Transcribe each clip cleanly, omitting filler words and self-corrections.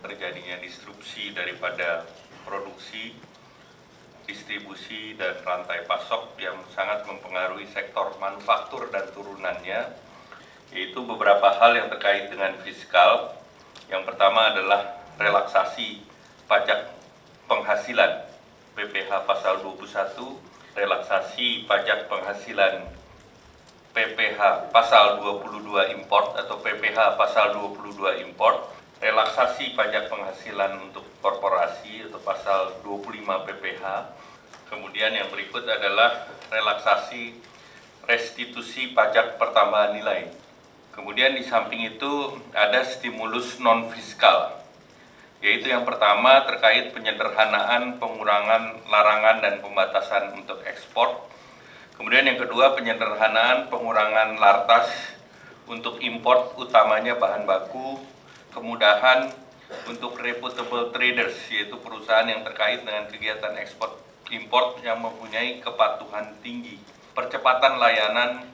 terjadinya disrupsi daripada produksi, distribusi, dan rantai pasok yang sangat mempengaruhi sektor manufaktur dan turunannya, yaitu beberapa hal yang terkait dengan fiskal. Yang pertama adalah relaksasi pajak penghasilan PPh pasal 21, relaksasi pajak penghasilan PPh pasal 22 import atau PPh pasal 22 import, relaksasi pajak penghasilan untuk korporasi atau pasal 25 PPh. Kemudian yang berikut adalah relaksasi restitusi pajak pertambahan nilai. Kemudian di samping itu ada stimulus non-fiskal, yaitu yang pertama terkait penyederhanaan, pengurangan larangan dan pembatasan untuk ekspor. Kemudian yang kedua penyederhanaan pengurangan lartas untuk import utamanya bahan baku, kemudahan untuk reputable traders, yaitu perusahaan yang terkait dengan kegiatan ekspor import yang mempunyai kepatuhan tinggi, percepatan layanan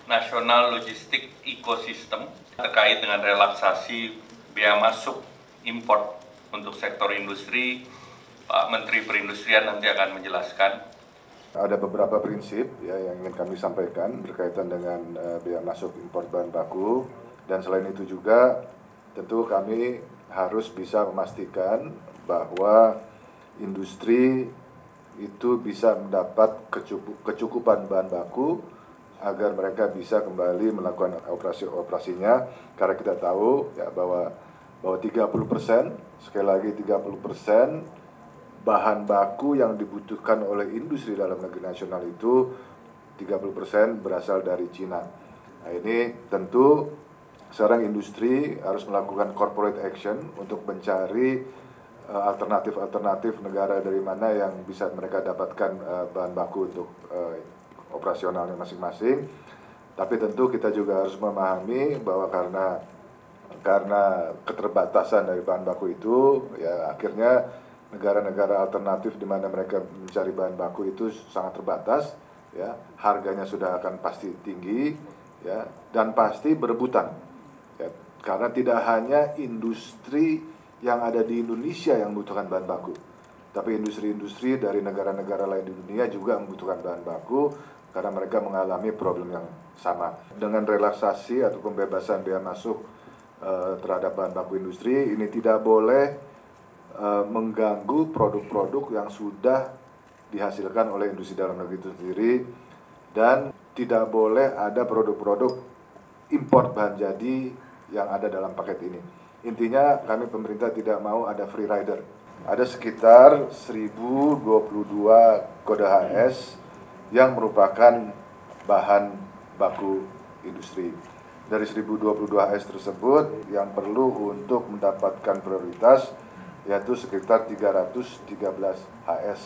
nasional logistik ekosistem terkait dengan relaksasi bea masuk import untuk sektor industri. Pak Menteri Perindustrian nanti akan menjelaskan. Ada beberapa prinsip ya yang ingin kami sampaikan berkaitan dengan bea masuk impor bahan baku, dan selain itu juga tentu kami harus bisa memastikan bahwa industri itu bisa mendapat kecukupan bahan baku agar mereka bisa kembali melakukan operasinya, karena kita tahu ya bahwa 30%, sekali lagi 30% bahan baku yang dibutuhkan oleh industri dalam negeri nasional itu 30% berasal dari Cina. Nah, ini tentu seorang industri harus melakukan corporate action untuk mencari alternatif negara dari mana yang bisa mereka dapatkan bahan baku untuk operasionalnya masing-masing. Tapi tentu kita juga harus memahami bahwa karena keterbatasan dari bahan baku itu, ya akhirnya negara-negara alternatif di mana mereka mencari bahan baku itu sangat terbatas, ya harganya sudah akan pasti tinggi, ya dan pasti berebutan, ya, karena tidak hanya industri yang ada di Indonesia yang membutuhkan bahan baku, tapi industri-industri dari negara-negara lain di dunia juga membutuhkan bahan baku karena mereka mengalami problem yang sama. Dengan relaksasi atau pembebasan bea masuk terhadap bahan baku industri, ini tidak boleh mengganggu produk-produk yang sudah dihasilkan oleh industri dalam negeri itu sendiri, dan tidak boleh ada produk-produk impor bahan jadi yang ada dalam paket ini. Intinya kami pemerintah tidak mau ada free rider. Ada sekitar 1022 kode HS yang merupakan bahan baku industri. Dari 1022 HS tersebut yang perlu untuk mendapatkan prioritas yaitu sekitar 313 HS.